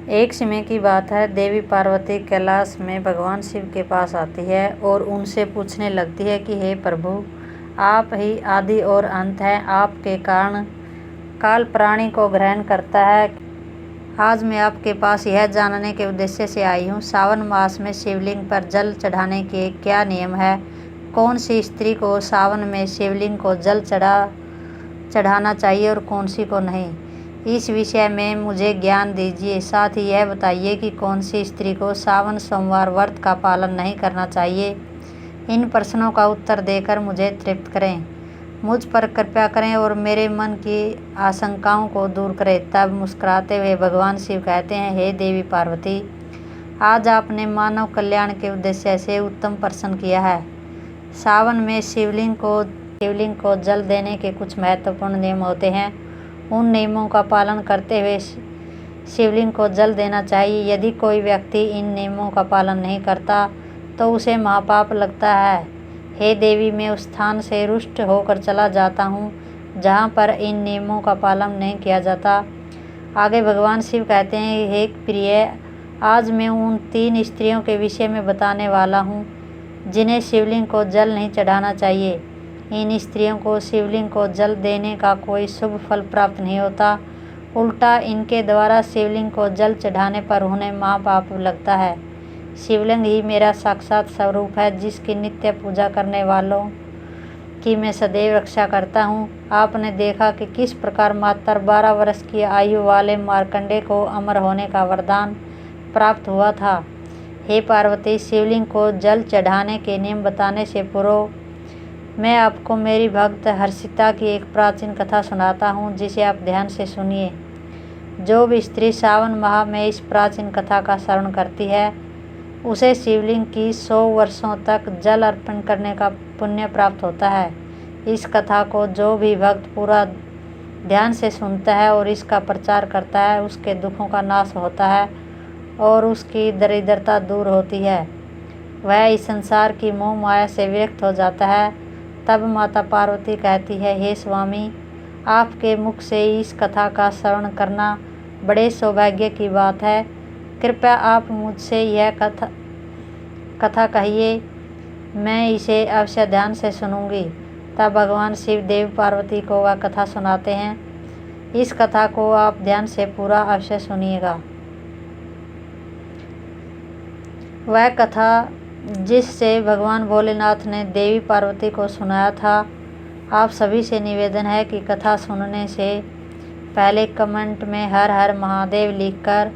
एक समय की बात है, देवी पार्वती कैलाश में भगवान शिव के पास आती है और उनसे पूछने लगती है कि हे प्रभु, आप ही आदि और अंत हैं। आपके कारण काल प्राणी को ग्रहण करता है। आज मैं आपके पास यह जानने के उद्देश्य से आई हूँ, सावन मास में शिवलिंग पर जल चढ़ाने के क्या नियम है। कौन सी स्त्री को सावन में शिवलिंग को जल चढ़ाना चाहिए और कौन सी को नहीं। इस विषय में मुझे ज्ञान दीजिए। साथ ही यह बताइए कि कौन सी स्त्री को सावन सोमवार व्रत का पालन नहीं करना चाहिए। इन प्रश्नों का उत्तर देकर मुझे तृप्त करें, मुझ पर कृपा करें और मेरे मन की आशंकाओं को दूर करें। तब मुस्कुराते हुए भगवान शिव कहते हैं, हे देवी पार्वती, आज आपने मानव कल्याण के उद्देश्य से उत्तम प्रश्न किया है। सावन में शिवलिंग को जल देने के कुछ महत्वपूर्ण नियम होते हैं। उन नियमों का पालन करते हुए शिवलिंग को जल देना चाहिए। यदि कोई व्यक्ति इन नियमों का पालन नहीं करता तो उसे महापाप लगता है। हे देवी, मैं उस स्थान से रुष्ट होकर चला जाता हूँ जहाँ पर इन नियमों का पालन नहीं किया जाता। आगे भगवान शिव कहते हैं, हे प्रिय, आज मैं उन 3 स्त्रियों के विषय में बताने वाला हूँ जिन्हें शिवलिंग को जल नहीं चढ़ाना चाहिए। इन स्त्रियों को शिवलिंग को जल देने का कोई शुभ फल प्राप्त नहीं होता, उल्टा इनके द्वारा शिवलिंग को जल चढ़ाने पर उन्हें महापाप लगता है। शिवलिंग ही मेरा साक्षात स्वरूप है, जिसकी नित्य पूजा करने वालों की मैं सदैव रक्षा करता हूँ। आपने देखा कि किस प्रकार मात्र 12 वर्ष की आयु वाले मार्कंडेय को अमर होने का वरदान प्राप्त हुआ था। हे पार्वती, शिवलिंग को जल चढ़ाने के नियम बताने से पूर्व मैं आपको मेरी भक्त हर्षिता की एक प्राचीन कथा सुनाता हूँ, जिसे आप ध्यान से सुनिए। जो भी स्त्री सावन माह में इस प्राचीन कथा का श्रवण करती है, उसे शिवलिंग की 100 वर्षों तक जल अर्पण करने का पुण्य प्राप्त होता है। इस कथा को जो भी भक्त पूरा ध्यान से सुनता है और इसका प्रचार करता है, उसके दुखों का नाश होता है और उसकी दरिद्रता दूर होती है। वह इस संसार की मोह माया से विरक्त हो जाता है। तब माता पार्वती कहती है, हे स्वामी, आपके मुख से इस कथा का श्रवण करना बड़े सौभाग्य की बात है। कृपया आप मुझसे यह कथा कहिए, मैं इसे अवश्य ध्यान से सुनूंगी। तब भगवान शिव देव पार्वती को वह कथा सुनाते हैं। इस कथा को आप ध्यान से पूरा अवश्य सुनिएगा। वह कथा जिससे भगवान भोलेनाथ ने देवी पार्वती को सुनाया था। आप सभी से निवेदन है कि कथा सुनने से पहले कमेंट में हर हर महादेव लिखकर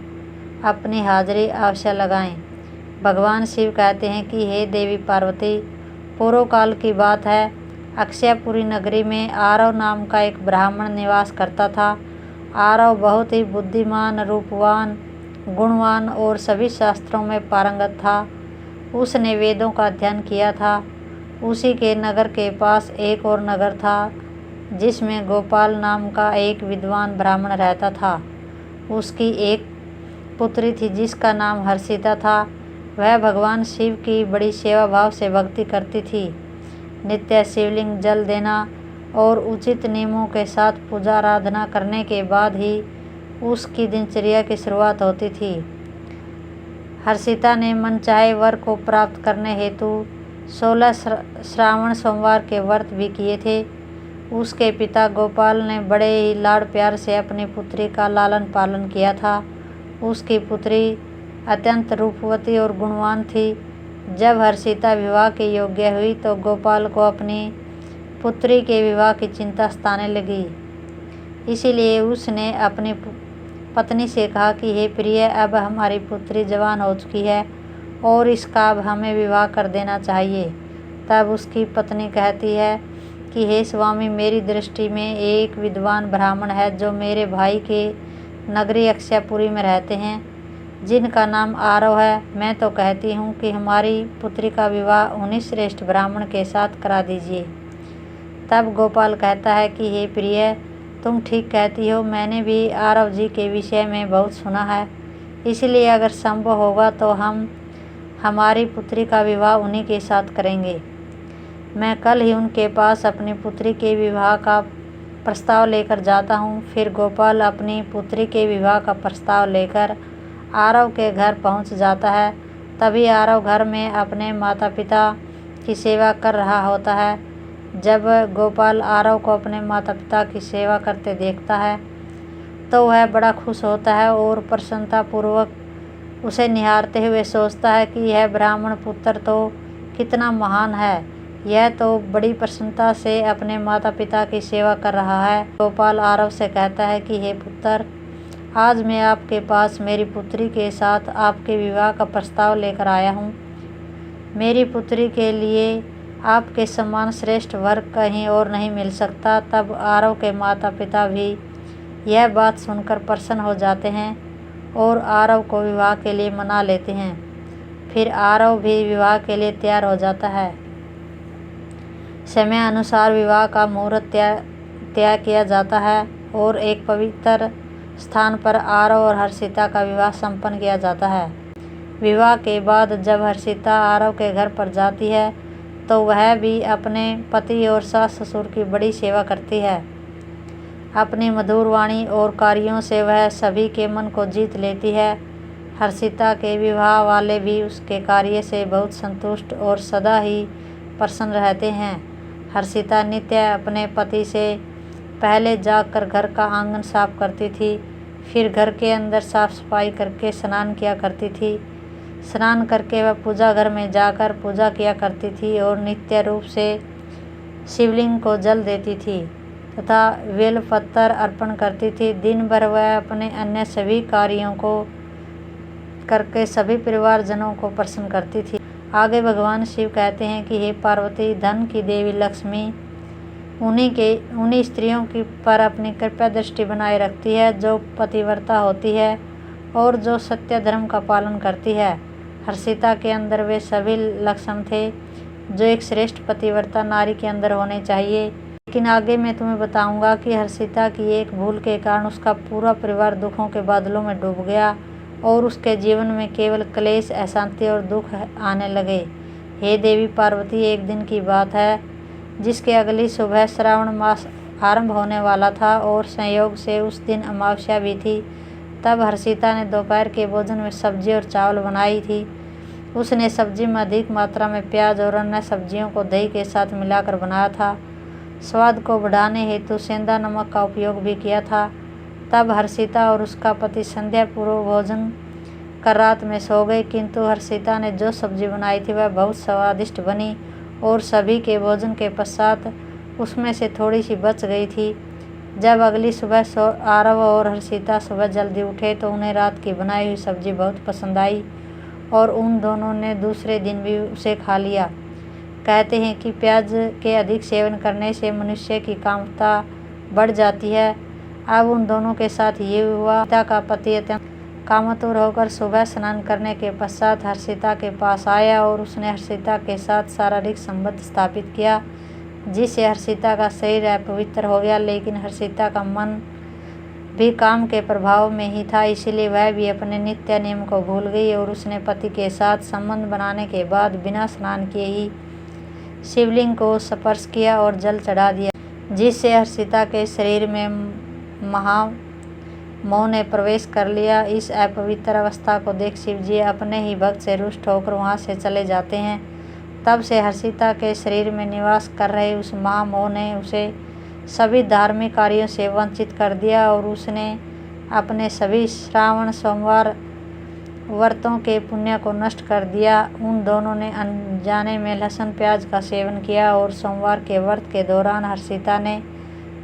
अपनी हाजिरी अवश्य लगाएं। भगवान शिव कहते हैं कि हे देवी पार्वती, पूर्व काल की बात है, अक्षयपुरी नगरी में आरव नाम का एक ब्राह्मण निवास करता था। आरव बहुत ही बुद्धिमान, रूपवान, गुणवान और सभी शास्त्रों में पारंगत था। उसने वेदों का अध्ययन किया था। उसी के नगर के पास एक और नगर था, जिसमें गोपाल नाम का एक विद्वान ब्राह्मण रहता था। उसकी एक पुत्री थी जिसका नाम हर्षिता था। वह भगवान शिव की बड़ी सेवा भाव से भक्ति करती थी। नित्य शिवलिंग जल देना और उचित नियमों के साथ पूजा आराधना करने के बाद ही उसकी दिनचर्या की शुरुआत होती थी। हर्षिता ने मनचाहे वर को प्राप्त करने हेतु 16 श्रावण सोमवार के व्रत भी किए थे। उसके पिता गोपाल ने बड़े ही लाड़ प्यार से अपनी पुत्री का लालन पालन किया था। उसकी पुत्री अत्यंत रूपवती और गुणवान थी। जब हर्षिता विवाह के योग्य हुई तो गोपाल को अपनी पुत्री के विवाह की चिंता सताने लगी। इसीलिए उसने अपनी पत्नी से कहा कि हे प्रिय, अब हमारी पुत्री जवान हो चुकी है और इसका अब हमें विवाह कर देना चाहिए। तब उसकी पत्नी कहती है कि हे स्वामी, मेरी दृष्टि में एक विद्वान ब्राह्मण है जो मेरे भाई के नगरी अक्षयपुरी में रहते हैं, जिनका नाम आरव है। मैं तो कहती हूँ कि हमारी पुत्री का विवाह उन्हीं श्रेष्ठ ब्राह्मण के साथ करा दीजिए। तब गोपाल कहता है कि हे प्रिय, तुम ठीक कहती हो, मैंने भी आरव जी के विषय में बहुत सुना है। इसलिए अगर संभव होगा तो हम हमारी पुत्री का विवाह उन्हीं के साथ करेंगे। मैं कल ही उनके पास अपनी पुत्री के विवाह का प्रस्ताव लेकर जाता हूँ। फिर गोपाल अपनी पुत्री के विवाह का प्रस्ताव लेकर आरव के घर पहुंच जाता है। तभी आरव घर में अपने माता पिता की सेवा कर रहा होता है। जब गोपाल आरव को अपने माता पिता की सेवा करते देखता है तो वह बड़ा खुश होता है और प्रसन्नतापूर्वक उसे निहारते हुए सोचता है कि यह ब्राह्मण पुत्र तो कितना महान है, यह तो बड़ी प्रसन्नता से अपने माता पिता की सेवा कर रहा है। गोपाल आरव से कहता है कि हे पुत्र, आज मैं आपके पास मेरी पुत्री के साथ आपके विवाह का प्रस्ताव लेकर आया हूँ। मेरी पुत्री के लिए आपके समान श्रेष्ठ वर कहीं और नहीं मिल सकता। तब आरव के माता पिता भी यह बात सुनकर प्रसन्न हो जाते हैं और आरव को विवाह के लिए मना लेते हैं। फिर आरव भी विवाह के लिए तैयार हो जाता है। समय अनुसार विवाह का मुहूर्त तय किया जाता है और एक पवित्र स्थान पर आरव और हर्षिता का विवाह संपन्न किया जाता है। विवाह के बाद जब हर्षिता आरव के घर पर जाती है तो वह भी अपने पति और सास ससुर की बड़ी सेवा करती है। अपनी मधुर वाणी और कार्यों से वह सभी के मन को जीत लेती है। हर्षिता के विवाह वाले भी उसके कार्य से बहुत संतुष्ट और सदा ही प्रसन्न रहते हैं। हर्षिता नित्य अपने पति से पहले जाकर घर का आंगन साफ करती थी, फिर घर के अंदर साफ सफाई करके स्नान किया करती थी। स्नान करके वह पूजा घर में जाकर पूजा किया करती थी और नित्य रूप से शिवलिंग को जल देती थी तथा बेल पत्तर अर्पण करती थी। दिन भर वह अपने अन्य सभी कार्यों को करके सभी परिवारजनों को प्रसन्न करती थी। आगे भगवान शिव कहते हैं कि हे पार्वती, धन की देवी लक्ष्मी उन्हीं स्त्रियों की पर अपनी कृपा दृष्टि बनाए रखती है जो पतिव्रता होती है और जो सत्य धर्म का पालन करती है। हर्षिता के अंदर वे सभी लक्षण थे जो एक श्रेष्ठ पतिव्रता नारी के अंदर होने चाहिए। लेकिन आगे मैं तुम्हें बताऊंगा कि हर्षिता की एक भूल के कारण उसका पूरा परिवार दुखों के बादलों में डूब गया और उसके जीवन में केवल क्लेश, अशांति और दुख आने लगे। हे देवी पार्वती, एक दिन की बात है जिसके अगली सुबह श्रावण मास आरंभ होने वाला था और संयोग से उस दिन अमावस्या भी थी। तब हर्षिता ने दोपहर के भोजन में सब्जी और चावल बनाई थी। उसने सब्जी में अधिक मात्रा में प्याज और अन्य सब्जियों को दही के साथ मिलाकर बनाया था। स्वाद को बढ़ाने हेतु सेंधा नमक का उपयोग भी किया था। तब हर्षिता और उसका पति संध्या पूर्व भोजन कर रात में सो गए, किंतु हर्षिता ने जो सब्जी बनाई थी वह बहुत स्वादिष्ट बनी और सभी के भोजन के पश्चात उसमें से थोड़ी सी बच गई थी। जब अगली सुबह आरव और हर्षिता सुबह जल्दी उठे तो उन्हें रात की बनाई हुई सब्जी बहुत पसंद आई और उन दोनों ने दूसरे दिन भी उसे खा लिया। कहते हैं कि प्याज के अधिक सेवन करने से मनुष्य की कामुकता बढ़ जाती है। अब उन दोनों के साथ ये हुआ। पिता का पति अत्यंत कामातुर होकर सुबह स्नान करने के पश्चात हर्षिता के पास आया और उसने हर्षिता के साथ शारीरिक संबंध स्थापित किया, जिससे हर्षिता का शरीर अपवित्र हो गया। लेकिन हर्षिता का मन भी काम के प्रभाव में ही था, इसलिए वह भी अपने नित्य नियम को भूल गई और उसने पति के साथ संबंध बनाने के बाद बिना स्नान किए ही शिवलिंग को स्पर्श किया और जल चढ़ा दिया, जिससे हर्षिता के शरीर में महामोह ने प्रवेश कर लिया। इस अपवित्र अवस्था को देख शिवजी अपने ही भक्त से रुष्ट होकर वहां से चले जाते हैं। तब से हर्षिता के शरीर में निवास कर रहे उस महामोह ने उसे सभी धार्मिक कार्यों से वंचित कर दिया और उसने अपने सभी श्रावण सोमवार व्रतों के पुण्य को नष्ट कर दिया। उन दोनों ने अनजाने में लहसुन प्याज का सेवन किया और सोमवार के व्रत के दौरान हर्षिता ने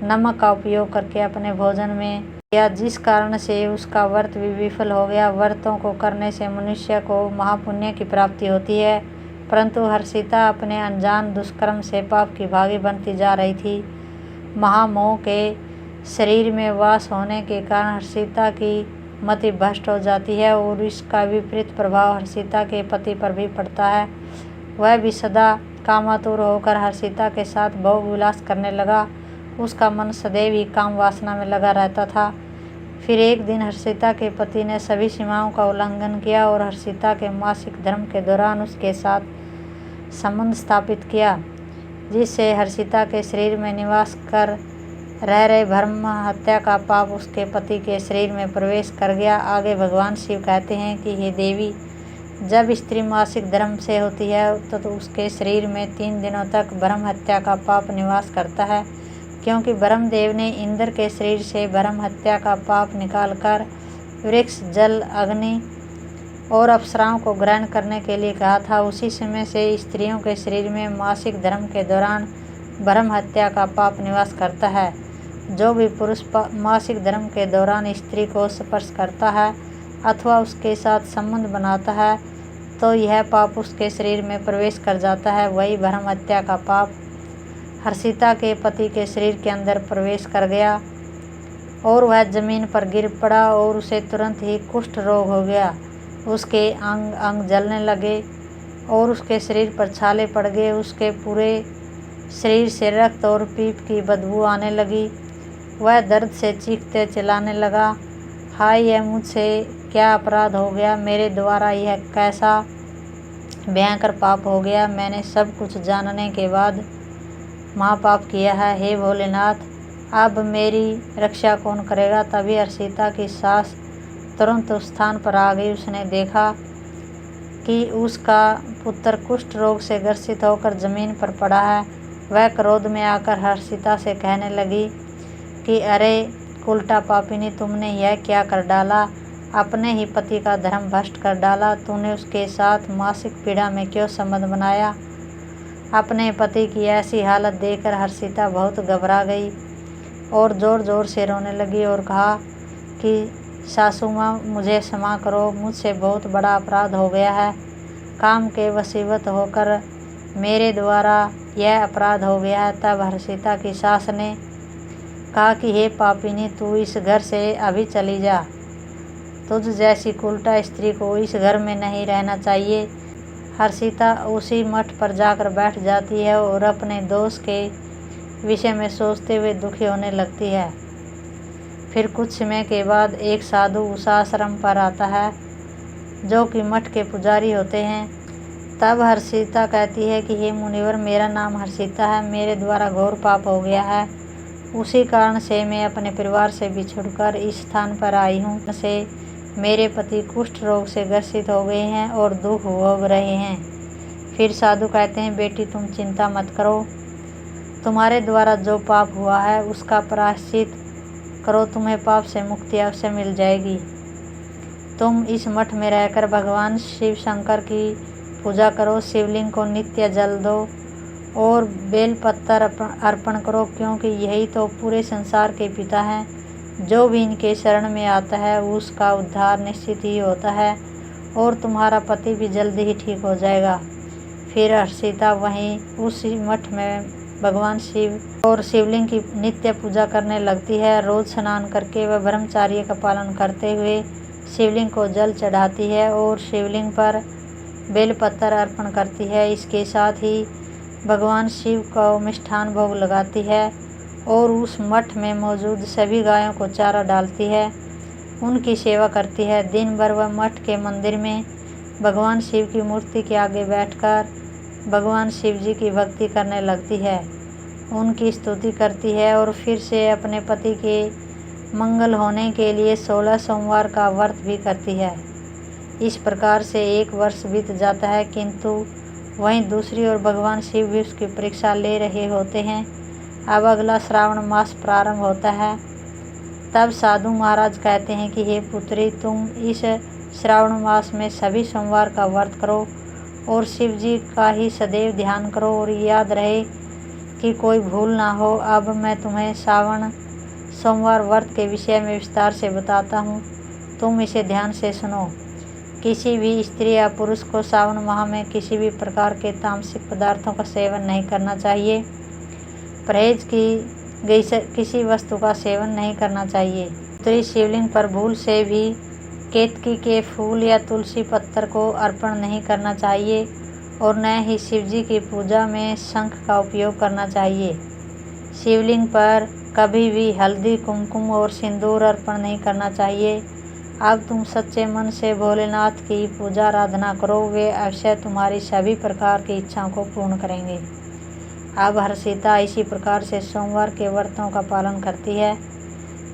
नमक का उपयोग करके अपने भोजन में किया, जिस कारण से उसका व्रत भी विफल हो गया। व्रतों को करने से मनुष्य को महापुण्य की प्राप्ति होती है, परंतु हर्षिता अपने अनजान दुष्कर्म से पाप की भागी बनती जा रही थी। महामोह के शरीर में वास होने के कारण हर्षिता की मति भ्रष्ट हो जाती है और इसका विपरीत प्रभाव हर्षिता के पति पर भी पड़ता है। वह भी सदा कामातुर होकर हर्षिता के साथ भोग विलास करने लगा। उसका मन सदैव ही काम वासना में लगा रहता था। फिर एक दिन हर्षिता के पति ने सभी सीमाओं का उल्लंघन किया और हर्षिता के मासिक धर्म के दौरान उसके साथ संबंध स्थापित किया, जिससे हर्षिता के शरीर में निवास कर रह रहे ब्रह्म हत्या का पाप उसके पति के शरीर में प्रवेश कर गया। आगे भगवान शिव कहते हैं कि हे देवी, जब स्त्री मासिक धर्म से होती है तो उसके शरीर में 3 दिनों तक ब्रह्म हत्या का पाप निवास करता है, क्योंकि ब्रह्मदेव ने इंद्र के शरीर से ब्रह्म हत्या का पाप निकालकर वृक्ष, जल, अग्नि और अप्सराओं को ग्रहण करने के लिए कहा था। उसी समय से स्त्रियों के शरीर में मासिक धर्म के दौरान ब्रह्म हत्या का पाप निवास करता है। जो भी पुरुष मासिक धर्म के दौरान स्त्री को स्पर्श करता है अथवा उसके साथ संबंध बनाता है तो यह पाप उसके शरीर में प्रवेश कर जाता है। वही ब्रह्म हत्या का पाप हर्षिता के पति के शरीर के अंदर प्रवेश कर गया और वह जमीन पर गिर पड़ा और उसे तुरंत ही कुष्ठ रोग हो गया। उसके अंग अंग जलने लगे और उसके शरीर पर छाले पड़ गए। उसके पूरे शरीर से रक्त और पीप की बदबू आने लगी। वह दर्द से चीखते चिल्लाने लगा, हाय, यह मुझसे क्या अपराध हो गया? मेरे द्वारा यह कैसा भयंकर पाप हो गया? मैंने सब कुछ जानने के बाद महापाप किया है। हे भोलेनाथ, अब मेरी रक्षा कौन करेगा? तभी हर्षिता की सास तुरंत उस स्थान पर आ गई। उसने देखा कि उसका पुत्र कुष्ठ रोग से ग्रसित होकर जमीन पर पड़ा है। वह क्रोध में आकर हर्षिता से कहने लगी कि अरे उल्टा पापिनी, तुमने यह क्या कर डाला? अपने ही पति का धर्म भ्रष्ट कर डाला। तूने उसके साथ मासिक पीड़ा में क्यों संबंध बनाया? अपने पति की ऐसी हालत देखकर हर्षिता बहुत घबरा गई और ज़ोर ज़ोर से रोने लगी और कहा कि सासू माँ, मुझे क्षमा करो, मुझसे बहुत बड़ा अपराध हो गया है। काम के वशीवश होकर मेरे द्वारा यह अपराध हो गया है। तब हर्षिता की सास ने कहा कि हे पापिनी, तू इस घर से अभी चली जा। तुझ जैसी कुलटा स्त्री को इस घर में नहीं रहना चाहिए। हर्षिता उसी मठ पर जाकर बैठ जाती है और अपने दोष के विषय में सोचते हुए दुखी होने लगती है। फिर कुछ समय के बाद एक साधु उस आश्रम पर आता है जो कि मठ के पुजारी होते हैं। तब हर्षिता कहती है कि हे मुनिवर, मेरा नाम हर्षिता है। मेरे द्वारा घोर पाप हो गया है। उसी कारण से मैं अपने परिवार से बिछुड़कर इस स्थान पर आई हूँ। से मेरे पति कुष्ठ रोग से ग्रसित हो गए हैं और दुख भोग रहे हैं। फिर साधु कहते हैं, बेटी, तुम चिंता मत करो। तुम्हारे द्वारा जो पाप हुआ है उसका प्रायश्चित करो, तुम्हें पाप से मुक्ति अवश्य मिल जाएगी। तुम इस मठ में रहकर भगवान शिव शंकर की पूजा करो, शिवलिंग को नित्य जल दो और बेल पत्तर अर्पण करो, क्योंकि यही तो पूरे संसार के पिता हैं। जो भी इनके शरण में आता है उसका उद्धार निश्चित ही होता है और तुम्हारा पति भी जल्दी ही ठीक हो जाएगा। फिर हर्षिता वहीं उसी मठ में भगवान शिव और शिवलिंग की नित्य पूजा करने लगती है। रोज स्नान करके वह ब्रह्मचर्य का पालन करते हुए शिवलिंग को जल चढ़ाती है और शिवलिंग पर बेलपत्र अर्पण करती है। इसके साथ ही भगवान शिव को मिष्ठान भोग लगाती है और उस मठ में मौजूद सभी गायों को चारा डालती है, उनकी सेवा करती है। दिन भर वह मठ के मंदिर में भगवान शिव की मूर्ति के आगे बैठकर भगवान शिव जी की भक्ति करने लगती है, उनकी स्तुति करती है और फिर से अपने पति के मंगल होने के लिए 16 सोमवार का व्रत भी करती है। इस प्रकार से 1 वर्ष बीत जाता है, किंतु वहीं दूसरी ओर भगवान शिव भी उसकी परीक्षा ले रहे होते हैं। अब अगला श्रावण मास प्रारंभ होता है। तब साधु महाराज कहते हैं कि हे पुत्री, तुम इस श्रावण मास में सभी सोमवार का व्रत करो और शिव जी का ही सदैव ध्यान करो और याद रहे कि कोई भूल ना हो। अब मैं तुम्हें श्रावण सोमवार व्रत के विषय में विस्तार से बताता हूँ, तुम इसे ध्यान से सुनो। किसी भी स्त्री या पुरुष को श्रावण माह में किसी भी प्रकार के तामसिक पदार्थों का सेवन नहीं करना चाहिए। परहेज की गई किसी वस्तु का सेवन नहीं करना चाहिए। पुत्री शिवलिंग पर भूल से भी केतकी के फूल या तुलसी पत्थर को अर्पण नहीं करना चाहिए और न ही शिवजी की पूजा में शंख का उपयोग करना चाहिए। शिवलिंग पर कभी भी हल्दी, कुमकुम और सिंदूर अर्पण नहीं करना चाहिए। अब तुम सच्चे मन से भोलेनाथ की पूजा आराधना करो, वे अवश्य तुम्हारी सभी प्रकार की इच्छाओं को पूर्ण करेंगे। अब हर्षिता इसी प्रकार से सोमवार के व्रतों का पालन करती है,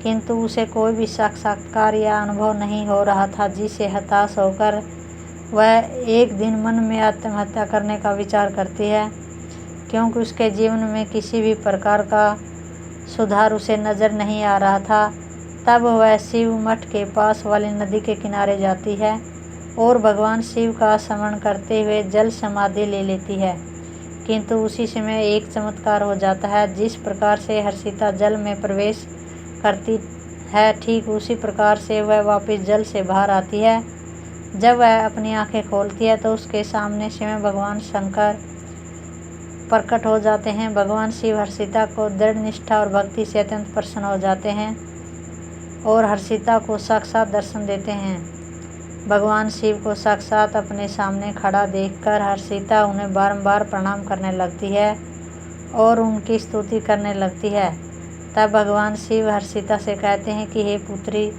किंतु उसे कोई भी साक्षात्कार या अनुभव नहीं हो रहा था, जिससे हताश होकर वह एक दिन मन में आत्महत्या करने का विचार करती है, क्योंकि उसके जीवन में किसी भी प्रकार का सुधार उसे नज़र नहीं आ रहा था। तब वह शिव मठ के पास वाली नदी के किनारे जाती है और भगवान शिव का स्मरण करते हुए जल समाधि ले लेती है, किंतु उसी समय एक चमत्कार हो जाता है। जिस प्रकार से हर्षिता जल में प्रवेश करती है, ठीक उसी प्रकार से वह वापस जल से बाहर आती है। जब वह अपनी आंखें खोलती है तो उसके सामने स्वयं भगवान शंकर प्रकट हो जाते हैं। भगवान शिव हर्षिता को दृढ़ निष्ठा और भक्ति से अत्यंत प्रसन्न हो जाते हैं और हर्षिता को साक्षात दर्शन देते हैं। भगवान शिव को साक्षात अपने सामने खड़ा देखकर हर्षिता उन्हें बारंबार प्रणाम करने लगती है और उनकी स्तुति करने लगती है। तब भगवान शिव हर्षिता से कहते हैं कि हे पुत्री,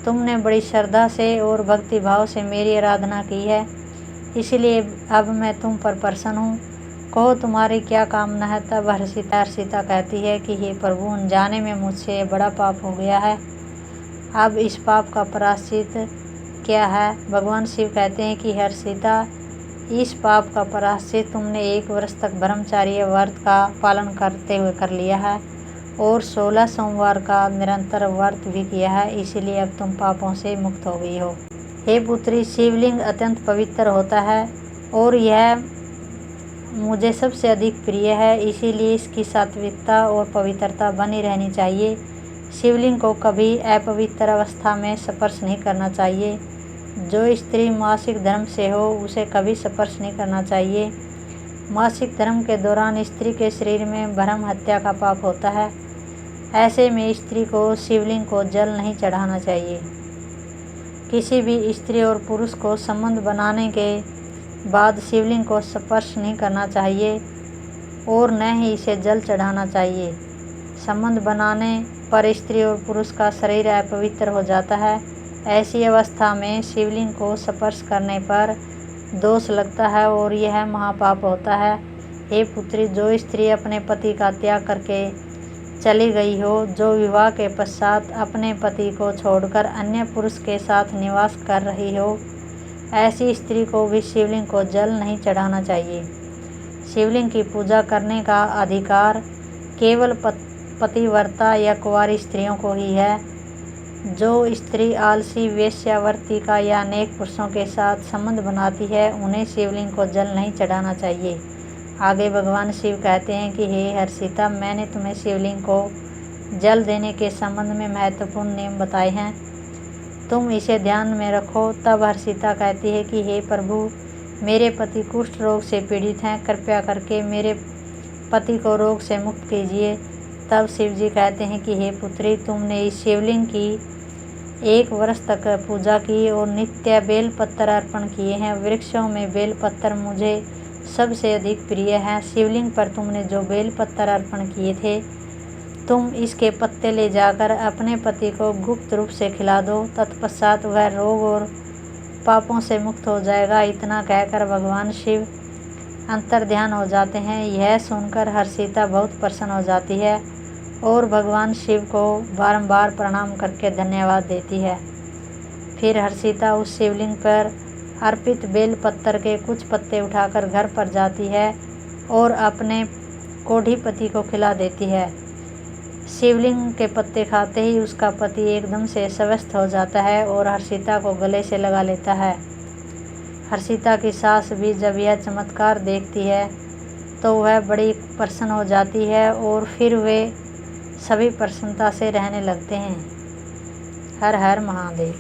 तुमने बड़ी श्रद्धा से और भक्ति भाव से मेरी आराधना की है, इसलिए अब मैं तुम पर प्रसन्न हूँ। कहो तुम्हारी क्या कामना है। तब हर्षिता कहती है कि हे प्रभु, अनजाने में मुझसे बड़ा पाप हो गया है, अब इस पाप का प्रायश्चित क्या है। भगवान शिव कहते हैं कि हर्षिता, इस पाप का प्रायश्चित तुमने 1 वर्ष तक ब्रह्मचार्य व्रत का पालन करते हुए कर लिया है और 16 सोमवार का निरंतर व्रत भी किया है, इसीलिए अब तुम पापों से मुक्त हो गई हो। हे पुत्री, शिवलिंग अत्यंत पवित्र होता है और यह मुझे सबसे अधिक प्रिय है, इसीलिए इसकी सात्विकता और पवित्रता बनी रहनी चाहिए। शिवलिंग को कभी अपवित्र अवस्था में स्पर्श नहीं करना चाहिए। जो स्त्री मासिक धर्म से हो उसे कभी स्पर्श नहीं करना चाहिए। मासिक धर्म के दौरान स्त्री के शरीर में भ्रूण हत्या का पाप होता है। ऐसे में स्त्री को शिवलिंग को जल नहीं चढ़ाना चाहिए। किसी भी स्त्री और पुरुष को संबंध बनाने के बाद शिवलिंग को स्पर्श नहीं करना चाहिए और न ही इसे जल चढ़ाना चाहिए। संबंध बनाने पर स्त्री और पुरुष का शरीर अपवित्र हो जाता है। ऐसी अवस्था में शिवलिंग को स्पर्श करने पर दोष लगता है और यह महापाप होता है। हे पुत्री, जो स्त्री अपने पति का त्याग करके चली गई हो, जो विवाह के पश्चात अपने पति को छोड़कर अन्य पुरुष के साथ निवास कर रही हो, ऐसी स्त्री को भी शिवलिंग को जल नहीं चढ़ाना चाहिए। शिवलिंग की पूजा करने का अधिकार केवल पतिव्रता या कुंवारी स्त्रियों को ही है। जो स्त्री आलसी, वेश्यावर्तिका या अनेक पुरुषों के साथ संबंध बनाती है, उन्हें शिवलिंग को जल नहीं चढ़ाना चाहिए। आगे भगवान शिव कहते हैं कि हे हर्षिता, मैंने तुम्हें शिवलिंग को जल देने के संबंध में महत्वपूर्ण नियम बताए हैं, तुम इसे ध्यान में रखो। तब हर्षिता कहती है कि हे प्रभु, मेरे पति कुष्ठ रोग से पीड़ित हैं, कृपया करके मेरे पति को रोग से मुक्त कीजिए। तब शिव जी कहते हैं कि हे पुत्री, तुमने इस शिवलिंग की 1 वर्ष तक पूजा की और नित्य बेल पत्तर अर्पण किए हैं। वृक्षों में बेल पत्तर मुझे सबसे अधिक प्रिय हैं। शिवलिंग पर तुमने जो बेल पत्तर अर्पण किए थे, तुम इसके पत्ते ले जाकर अपने पति को गुप्त रूप से खिला दो, तत्पश्चात वह रोग और पापों से मुक्त हो जाएगा। इतना कहकर भगवान शिव अंतर्ध्यान हो जाते हैं। यह सुनकर हर्षिता बहुत प्रसन्न हो जाती है और भगवान शिव को बारंबार प्रणाम करके धन्यवाद देती है। फिर हर्षिता उस शिवलिंग पर अर्पित बेल पत्तर के कुछ पत्ते उठाकर घर पर जाती है और अपने कोढ़ी पति को खिला देती है। शिवलिंग के पत्ते खाते ही उसका पति एकदम से स्वस्थ हो जाता है और हर्षिता को गले से लगा लेता है। हर्षिता की सास भी जब यह चमत्कार देखती है तो वह बड़ी प्रसन्न हो जाती है और फिर वे सभी प्रसन्नता से रहने लगते हैं। हर हर महादेव।